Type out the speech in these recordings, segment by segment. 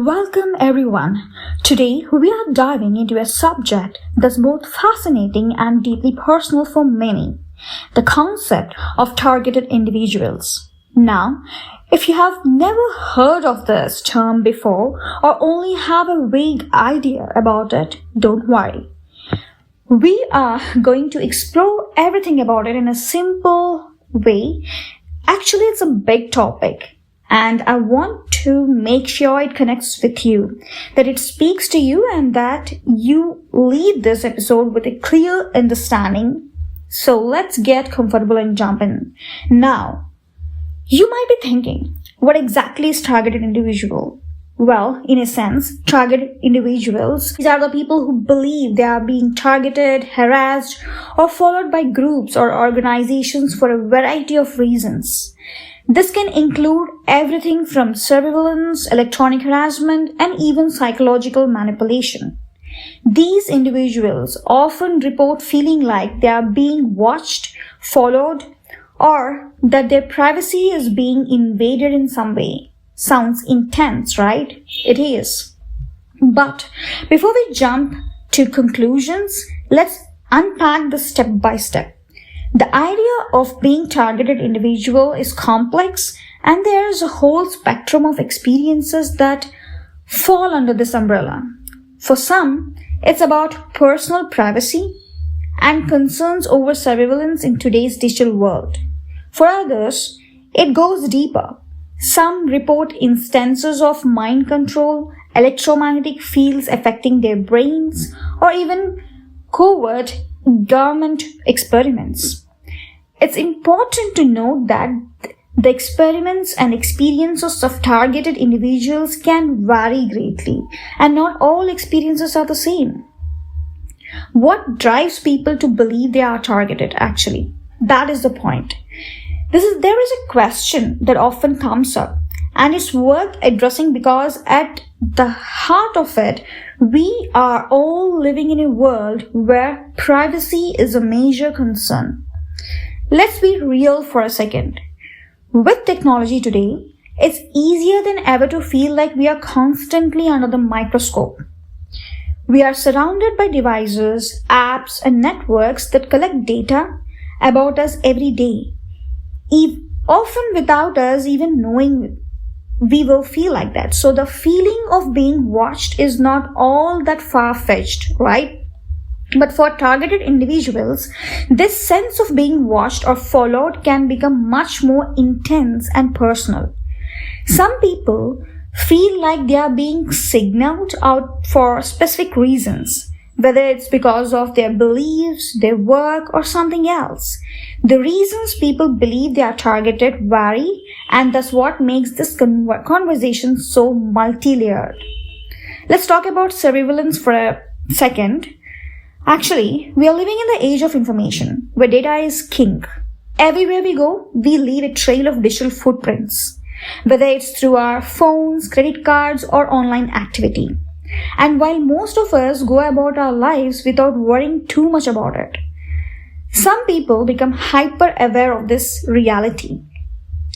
Welcome everyone. Today we are diving into a subject that's both fascinating and deeply personal for many. The concept of targeted individuals. Now, if you have never heard of this term before or only have a vague idea about it, don't worry. We are going to explore everything about it in a simple way. Actually, it's a big topic. And I want to make sure it connects with you, that it speaks to you and that you leave this episode with a clear understanding. So let's get comfortable and jump in. Now, you might be thinking, what exactly is targeted individual? Well, in a sense, targeted individuals, these are the people who believe they are being targeted, harassed, or followed by groups or organizations for a variety of reasons. This can include everything from surveillance, electronic harassment, and even psychological manipulation. These individuals often report feeling like they are being watched, followed, or that their privacy is being invaded in some way. Sounds intense, right? It is. But before we jump to conclusions, let's unpack this step by step. The idea of being targeted individual is complex, and there is a whole spectrum of experiences that fall under this umbrella. For some, it's about personal privacy and concerns over surveillance in today's digital world. For others, it goes deeper. Some report instances of mind control, electromagnetic fields affecting their brains, or even covert government experiments. It's important to note that the experiments and experiences of targeted individuals can vary greatly, and not all experiences are the same. What drives people to believe they are targeted, actually? That is the point. There is a question that often comes up, and it's worth addressing because at the heart of it, we are all living in a world where privacy is a major concern. Let's be real for a second. With technology today, it's easier than ever to feel like we are constantly under the microscope. We are surrounded by devices, apps, and networks that collect data about us every day. Often without us even knowing, we will feel like that. So the feeling of being watched is not all that far-fetched, right? But for targeted individuals, this sense of being watched or followed can become much more intense and personal. Some people feel like they are being signaled out for specific reasons, whether it's because of their beliefs, their work, or something else. The reasons people believe they are targeted vary, and that's what makes this conversation so multi-layered. Let's talk about surveillance for a second. Actually, we are living in the age of information, where data is king. Everywhere we go, we leave a trail of digital footprints, whether it's through our phones, credit cards, or online activity. And while most of us go about our lives without worrying too much about it, some people become hyper-aware of this reality.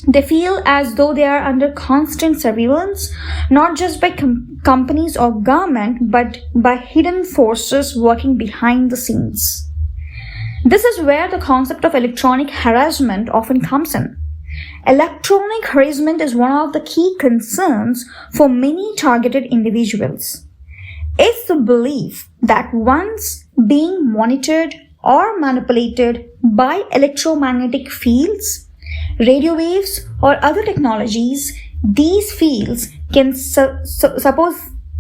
They feel as though they are under constant surveillance, not just by companies or government, but by hidden forces working behind the scenes. This is where the concept of electronic harassment often comes in. Electronic harassment is one of the key concerns for many targeted individuals. It's the belief that once being monitored or manipulated by electromagnetic fields, radio waves, or other technologies, these fields can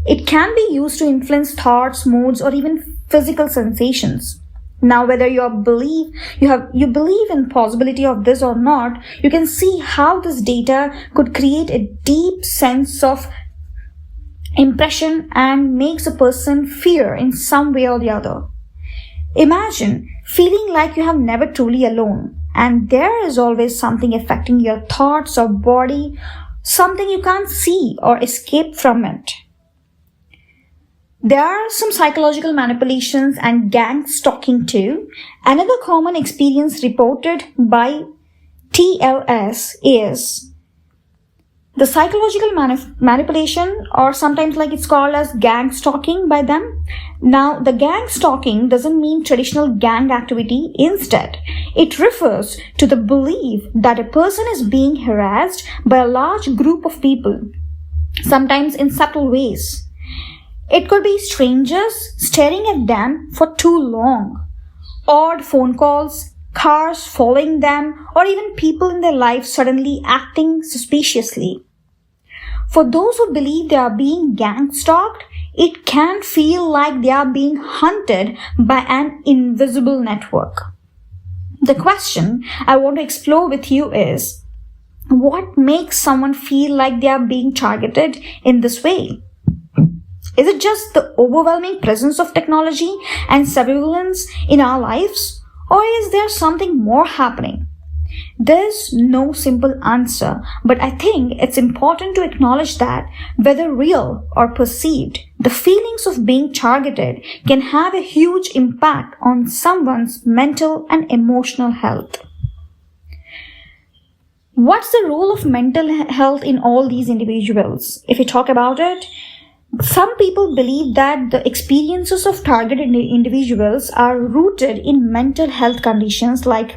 it can be used to influence thoughts, moods, or even physical sensations. Now, whether you believe in possibility of this or not, you can see how this data could create a deep sense of impression and makes a person fear in some way or the other. Imagine feeling like you have never truly alone, and there is always something affecting your thoughts or body, something you can't see or escape from it. There are some psychological manipulations and gang stalking too. Another common experience reported by TLS is The psychological manipulation, or sometimes like it's called as gang stalking by them. Now, the gang stalking doesn't mean traditional gang activity. Instead, it refers to the belief that a person is being harassed by a large group of people, sometimes in subtle ways. It could be strangers staring at them for too long, odd phone calls, cars following them, or even people in their lives suddenly acting suspiciously. For those who believe they are being gang stalked, it can feel like they are being hunted by an invisible network. The question I want to explore with you is, what makes someone feel like they are being targeted in this way? Is it just the overwhelming presence of technology and surveillance in our lives? Or is there something more happening? There's no simple answer, but I think it's important to acknowledge that whether real or perceived, the feelings of being targeted can have a huge impact on someone's mental and emotional health. What's the role of mental health in all these individuals? If we talk about it, some people believe that the experiences of targeted individuals are rooted in mental health conditions like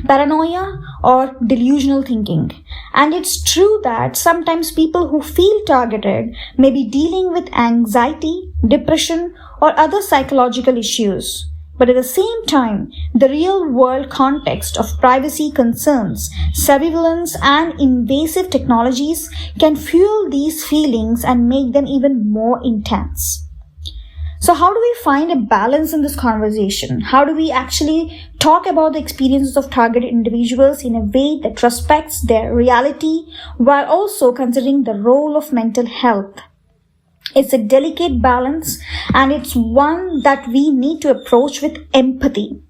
paranoia or delusional thinking. And it's true that sometimes people who feel targeted may be dealing with anxiety, depression, or other psychological issues. But at the same time, the real-world context of privacy concerns, surveillance, and invasive technologies can fuel these feelings and make them even more intense. So how do we find a balance in this conversation? How do we actually talk about the experiences of targeted individuals in a way that respects their reality while also considering the role of mental health? It's a delicate balance, and it's one that we need to approach with empathy.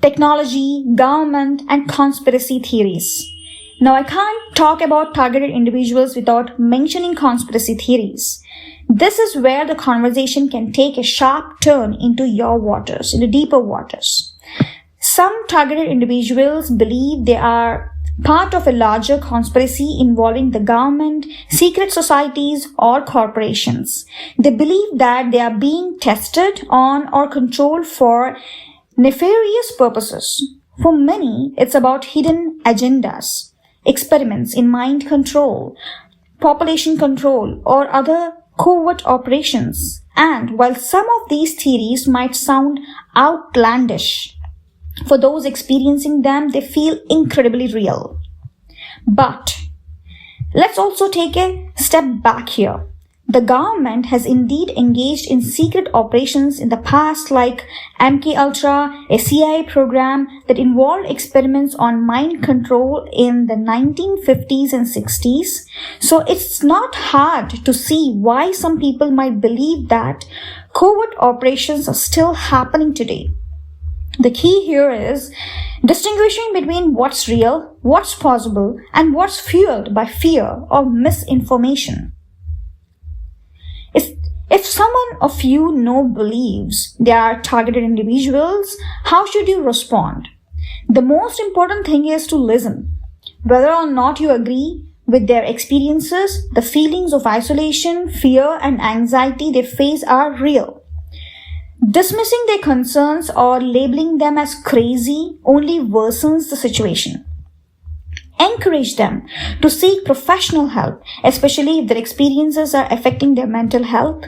Technology, government, and conspiracy theories. Now, I can't talk about targeted individuals without mentioning conspiracy theories. This is where the conversation can take a sharp turn into your waters, into deeper waters. Some targeted individuals believe they are part of a larger conspiracy involving the government, secret societies, or corporations. They believe that they are being tested on or controlled for nefarious purposes. For many, it's about hidden agendas, experiments in mind control, population control, or other covert operations. And while some of these theories might sound outlandish, for those experiencing them, they feel incredibly real. But let's also take a step back here. The government has indeed engaged in secret operations in the past, like MKUltra, a CIA program that involved experiments on mind control in the 1950s and 60s. So it's not hard to see why some people might believe that covert operations are still happening today. The key here is distinguishing between what's real, what's possible, and what's fueled by fear or misinformation. If someone of you believes they are targeted individuals, how should you respond? The most important thing is to listen. Whether or not you agree with their experiences, the feelings of isolation, fear, and anxiety they face are real. Dismissing their concerns or labeling them as crazy only worsens the situation. Encourage them to seek professional help, especially if their experiences are affecting their mental health,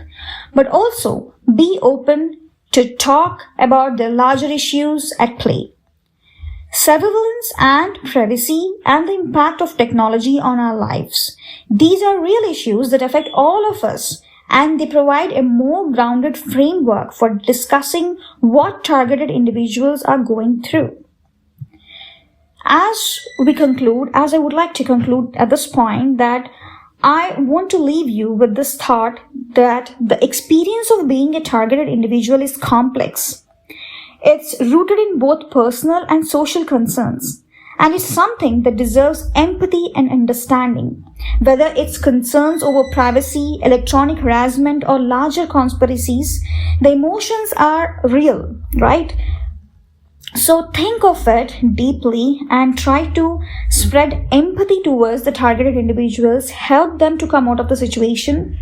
but also be open to talk about the larger issues at play. Surveillance and privacy and the impact of technology on our lives. These are real issues that affect all of us, and they provide a more grounded framework for discussing what targeted individuals are going through. As I would like to conclude at this point, that I want to leave you with this thought that the experience of being a targeted individual is complex. It's rooted in both personal and social concerns, and it's something that deserves empathy and understanding. Whether it's concerns over privacy, electronic harassment, or larger conspiracies, the emotions are real, right? So think of it deeply and try to spread empathy towards the targeted individuals, help them to come out of the situation.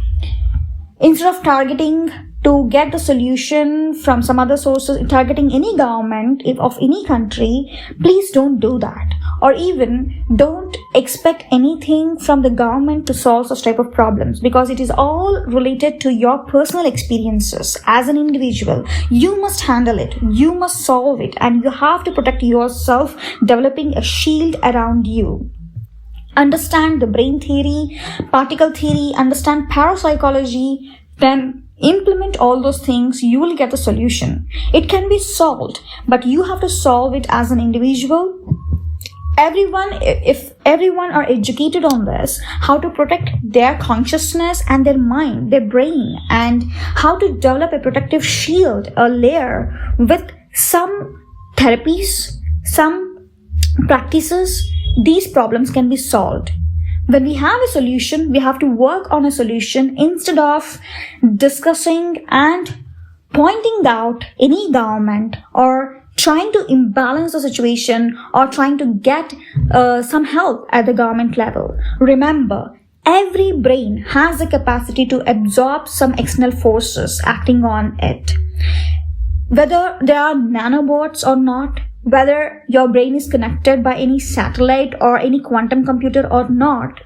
Instead of targeting to get the solution from some other sources, targeting any government of any country, please don't do that. Or even don't expect anything from the government to solve such type of problems, because it is all related to your personal experiences as an individual. You must handle it, you must solve it, and you have to protect yourself, developing a shield around you. Understand the brain theory, particle theory, understand parapsychology, then implement all those things, you will get the solution. It can be solved, but you have to solve it as an individual. If everyone are educated on this, how to protect their consciousness and their mind, their brain, and how to develop a protective shield, a layer with some therapies, some practices, these problems can be solved. When we have a solution, we have to work on a solution instead of discussing and pointing out any government or trying to imbalance the situation or trying to get some help at the government level. Remember, every brain has the capacity to absorb some external forces acting on it. Whether there are nanobots or not, whether your brain is connected by any satellite or any quantum computer or not,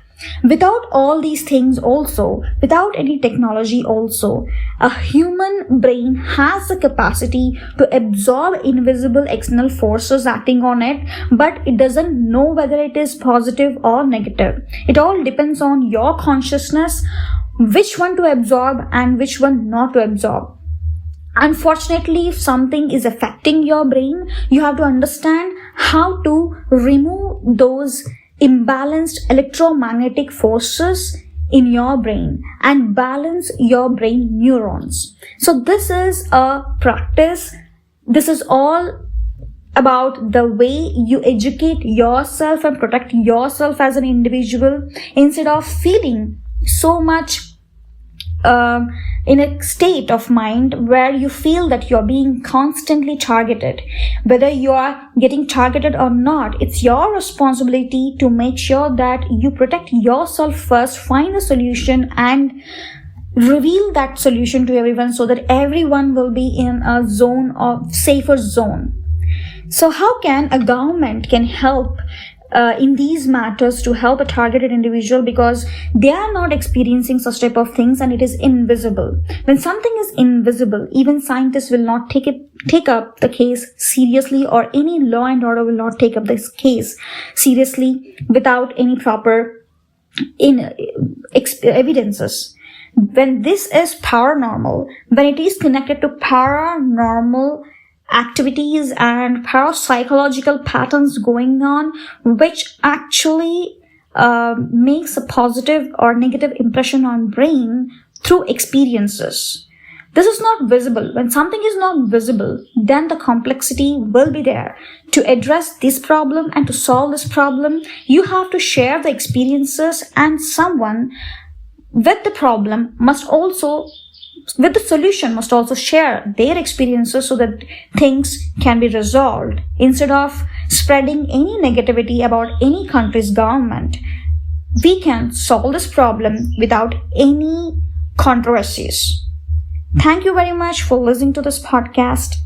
without all these things also, without any technology also, a human brain has the capacity to absorb invisible external forces acting on it, but it doesn't know whether it is positive or negative. It all depends on your consciousness, which one to absorb and which one not to absorb. Unfortunately, if something is affecting your brain, you have to understand how to remove those imbalanced electromagnetic forces in your brain and balance your brain neurons. So this is a practice. This is all about the way you educate yourself and protect yourself as an individual, instead of feeling so much in a state of mind where you feel that you're being constantly targeted. Whether you are getting targeted or not, it's your responsibility to make sure that you protect yourself first, find a solution and reveal that solution to everyone so that everyone will be in a zone of safer zone. So how can a government can help in these matters to help a targeted individual, because they are not experiencing such type of things and it is invisible. When something is invisible, even scientists will not take up the case seriously, or any law and order will not take up this case seriously without any proper evidences. When this is paranormal, when it is connected to paranormal activities and parapsychological patterns going on, which actually makes a positive or negative impression on brain through experiences. This is not visible. When something is not visible, then the complexity will be there. To address this problem and to solve this problem, you have to share the experiences, and someone with the problem must also, with the solution, must also share their experiences so that things can be resolved, instead of spreading any negativity about any country's government. We can solve this problem without any controversies. Thank you very much for listening to this podcast.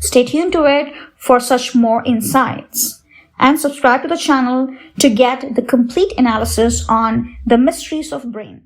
Stay tuned to it for such more insights, and subscribe to the channel to get the complete analysis on the mysteries of brain.